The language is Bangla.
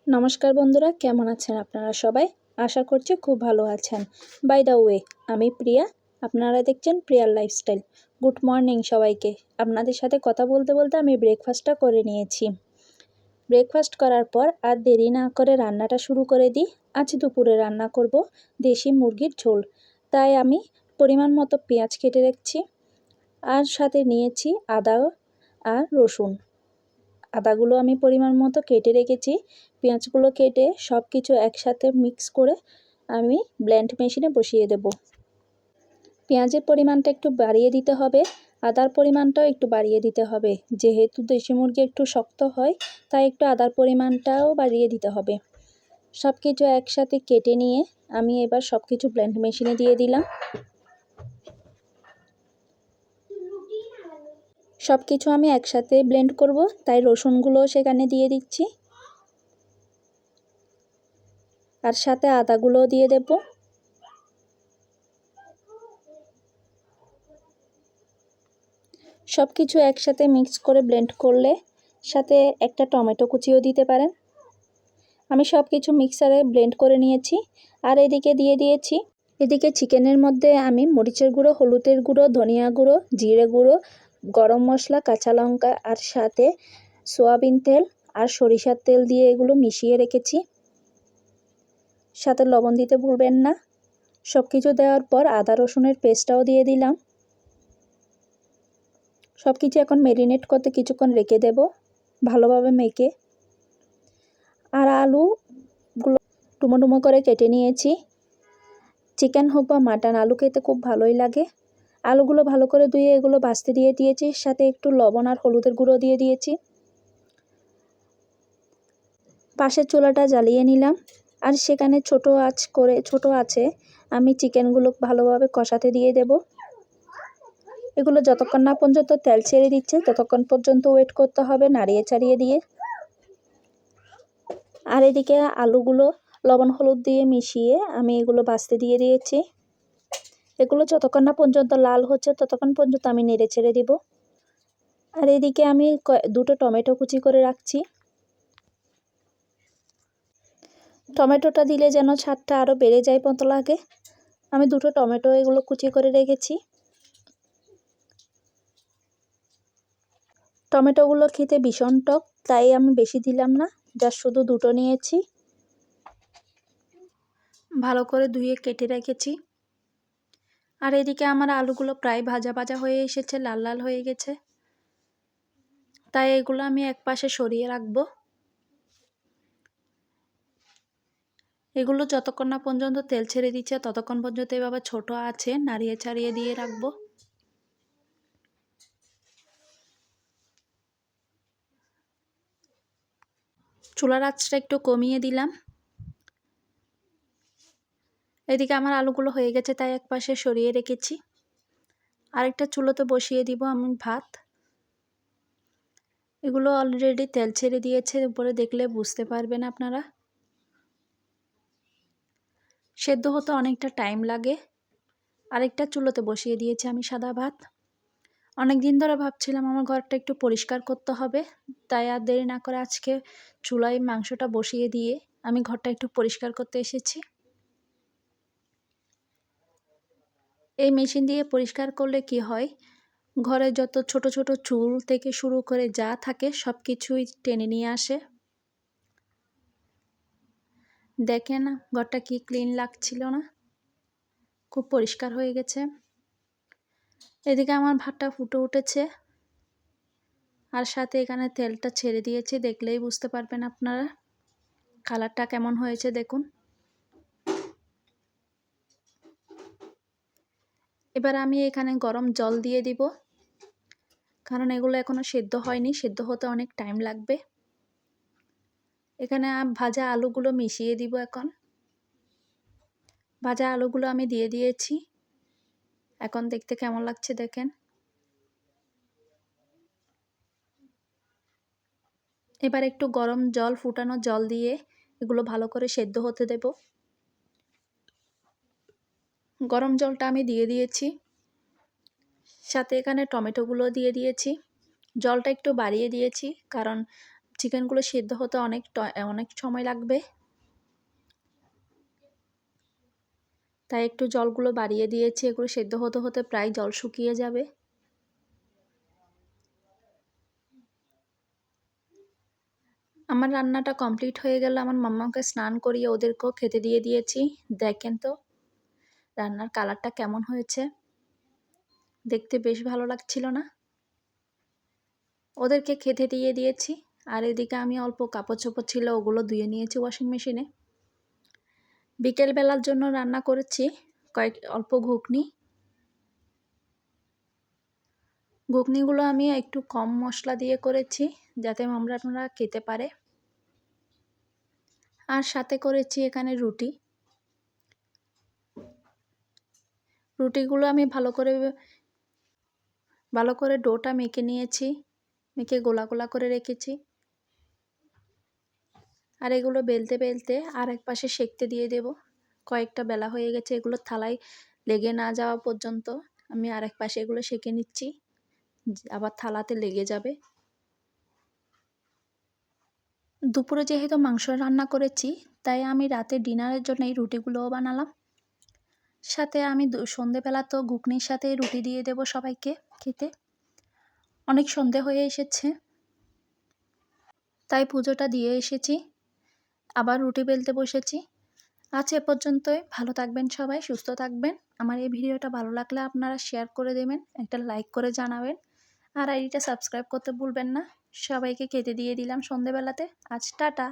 নমস্কার বন্ধুরা, কেমন আছেন আপনারা সবাই? আশা করছি খুব ভালো আছেন। বাই দ্য ওয়ে, আমি প্রিয়া, আপনারা দেখছেন প্রিয়ার লাইফস্টাইল। গুড মর্নিং সবাইকে। আপনাদের সাথে কথা বলতে বলতে আমি ব্রেকফাস্টটা করে নিয়েছি। ব্রেকফাস্ট করার পর আর দেরি না করে রান্নাটা শুরু করে দিই। আজ দুপুরে রান্না করব দেশি মুরগির ঝোল। তাই আমি পরিমাণ মতো পেঁয়াজ কেটে রাখছি, আর সাথে নিয়েছি আদা আর রসুন। আদাগুলো আমি পরিমাণ মতো কেটে রেখেছি। পেঁয়াজগুলো কেটে সব কিছু একসাথে মিক্স করে আমি ব্লেন্ড মেশিনে বসিয়ে দেব। পেঁয়াজের পরিমাণটা একটু বাড়িয়ে দিতে হবে, আদার পরিমাণটাও একটু বাড়িয়ে দিতে হবে। যেহেতু দেশি মুরগি একটু শক্ত হয়, তাই একটু আদার পরিমাণটাও বাড়িয়ে দিতে হবে। সব কিছু একসাথে কেটে নিয়ে আমি এবার সব কিছু ব্লেন্ড মেশিনে দিয়ে দিলাম। সব কিছু আমি একসাথে ব্লেন্ড করব, তাই রসুনগুলো সেখানে দিয়ে দিচ্ছি, আর সাথে আদাগুলোও দিয়ে দেব। সব কিছু একসাথে মিক্স করে ব্লেন্ড করলে সাথে একটা টমেটো কুচিও দিতে পারেন। আমি সব কিছু মিক্সারে ব্লেন্ড করে নিয়েছি, আর এদিকে দিয়ে দিয়েছি। এদিকে চিকেনের মধ্যে আমি মরিচের গুঁড়ো, হলুদের গুঁড়ো, ধনিয়া গুঁড়ো, জিরে গুঁড়ো, গরম মশলা, কাঁচা লঙ্কা আর সাথে সয়াবিন তেল আর সরিষার তেল দিয়ে এগুলো মিশিয়ে রেখেছি। সাথে লবণ দিতে ভুলবেন না। সব কিছু দেওয়ার পর আদা রসুনের পেস্টটাও দিয়ে দিলাম। সব কিছু এখন ম্যারিনেট করতে কিছুক্ষণ রেখে দেব ভালোভাবে মেখে। আর আলুগুলো ডুমো ডুমো করে কেটে নিয়েছি। চিকেন হোক বা মাটন, আলু খেতে খুব ভালোই লাগে। আলুগুলো ভালো করে ধুয়ে এগুলো ভাজতে দিয়ে দিয়েছি, সাথে একটু লবণ আর হলুদের গুঁড়ো দিয়ে দিয়েছি। পাশের চুলাটা জ্বালিয়ে নিলাম, আর সেখানে ছোট আছে আমি চিকেনগুলো ভালোভাবে কষাতে দিয়ে দেব। এগুলো যতক্ষণ না পর্যন্ত তেল ছেড়ে দিচ্ছে ততক্ষণ পর্যন্ত ওয়েট করতে হবে, নাড়িয়ে চাড়িয়ে দিয়ে। আর এদিকে আলুগুলো লবণ হলুদ দিয়ে মিশিয়ে আমি এগুলো ভাজতে দিয়ে দিয়েছি। এগুলো যতক্ষণ না পর্যন্ত লাল হচ্ছে ততক্ষণ পর্যন্ত আমি নেড়ে ছেড়ে দিব। আর এদিকে আমি দুটো টমেটো কুচি করে রাখছি। টমেটোটা দিলে যেন স্বাদটা আরও বেড়ে যায় মতো লাগে। আমি দুটো টমেটো এগুলো কুচি করে রেখেছি। টমেটোগুলো খেতে ভীষণ টক, তাই আমি বেশি দিলাম না, জাস্ট শুধু দুটো নিয়েছি। ভালো করে ধুয়ে কেটে রেখেছি। আর এদিকে আমার আলুগুলো প্রায় ভাজা ভাজা হয়ে এসেছে, লাল লাল হয়ে গেছে। তাই এগুলো আমি একপাশে সরিয়ে রাখবো। এগুলো যতক্ষণ না পর্যন্ত তেল ছেড়ে দিচ্ছে ততক্ষণ পর্যন্ত এভাবে ছোট আছে নাড়িয়ে চাড়িয়ে দিয়ে রাখবো। চুলার আঁচটা একটু কমিয়ে দিলাম। এদিকে আমার আলুগুলো হয়ে গেছে, তাই একপাশে সরিয়ে রেখেছি। আরেকটা চুলোতে বসিয়ে দিব আমি ভাত। এগুলো অলরেডি তেল ছেড়ে দিয়েছে, উপরে দেখলে বুঝতে পারবেন আপনারা। সেদ্ধ হতে অনেকটা টাইম লাগে। আরেকটা চুলোতে বসিয়ে দিয়েছি আমি সাদা ভাত। অনেক দিন ধরে ভাবছিলাম আমার ঘরটা একটু পরিষ্কার করতে হবে, তাই আর দেরি না করে আজকে চুলায় মাংসটা বসিয়ে দিয়ে আমি ঘরটা একটু পরিষ্কার করতে এসেছি। এই মেশিন দিয়ে পরিষ্কার করলে কি হয়, ঘরে যত ছোট ছোট চুল থেকে শুরু করে যা থাকে সব কিছুই টেনে নিয়ে আসে। দেখেন ঘরটা কি ক্লিন লাগছিল না, খুব পরিষ্কার হয়ে গেছে। এদিকে আমার ভাতটা ফুটে উঠেছে, আর সাথে এখানে তেলটা ছেড়ে দিয়েছি, দেখলেই বুঝতে পারবেন আপনারা কালারটা কেমন হয়েছে দেখুন। এবার আমি এখানে গরম জল দিয়ে দিব, কারণ এগুলো এখনো সেদ্ধ হয়নি, সেদ্ধ হতে অনেক টাইম লাগবে। এখানে ভাজা আলুগুলো মিশিয়ে দিব। এখন ভাজা আলুগুলো আমি দিয়ে দিয়েছি। এখন দেখতে কেমন লাগছে দেখেন। এবার একটু গরম জল, ফুটানো জল দিয়ে এগুলো ভালো করে সেদ্ধ হতে দেব। গরম জলটা আমি দিয়ে দিয়েছি, সাথে এখানে টমেটোগুলো দিয়ে দিয়েছি। জলটা একটু বাড়িয়ে দিয়েছি, কারণ চিকেনগুলো সেদ্ধ হতে অনেক সময় লাগবে, তাই একটু জলগুলো বাড়িয়ে দিয়েছি। এগুলো সেদ্ধ হতে হতে প্রায় জল শুকিয়ে যাবে। আমার রান্নাটা কমপ্লিট হয়ে গেল। আমার মাম্মাকে স্নান করিয়ে ওদেরকেও খেতে দিয়ে দিয়েছি। দেখেন তো রান্নার কালারটা কেমন হয়েছে, দেখতে বেশ ভালো লাগছিল না? ওদেরকে খেতে দিয়ে দিয়েছি। আর এদিকে আমি অল্প কাপড় চোপড় ছিল ওগুলো ধুয়ে নিয়েছি ওয়াশিং মেশিনে। বিকেলবেলার জন্য রান্না করেছি অল্প ঘুগনি। ঘুগনিগুলো আমি একটু কম মশলা দিয়ে করেছি যাতে আপনারা খেতে পারে। আর সাথে করেছি এখানে রুটি। রুটিগুলো আমি ভালো করে ডোটা মেখে নিয়েছি, মেখে গোলা গোলা করে রেখেছি। আর এগুলো বেলতে বেলতে আর এক পাশে সেঁকতে দিয়ে দেব। কয়েকটা বেলা হয়ে গেছে, এগুলো থালায় লেগে না যাওয়া পর্যন্ত আমি আর এক পাশে এগুলো সেঁকে নিচ্ছি, আবার থালাতে লেগে যাবে। দুপুরে যেহেতু মাংস রান্না করেছি তাই আমি রাতে ডিনারের জন্য এই রুটিগুলোও বানালাম। সাথে আমি সন্ধেবেলা তো ঘুগনির সাথে রুটি দিয়ে দেব সবাইকে খেতে। অনেক সন্ধে হয়ে এসেছে, তাই পুজোটা দিয়ে এসেছি, আবার রুটি বেলতে বসেছি। আজ এ পর্যন্তই। ভালো থাকবেন সবাই, সুস্থ থাকবেন। আমার এই ভিডিওটা ভালো লাগলে আপনারা শেয়ার করে দেবেন, একটা লাইক করে জানাবেন। আর আইডিটা সাবস্ক্রাইব করতে ভুলবেন না। সবাইকে খেতে দিয়ে দিলাম সন্ধেবেলাতে। আজ টাটা।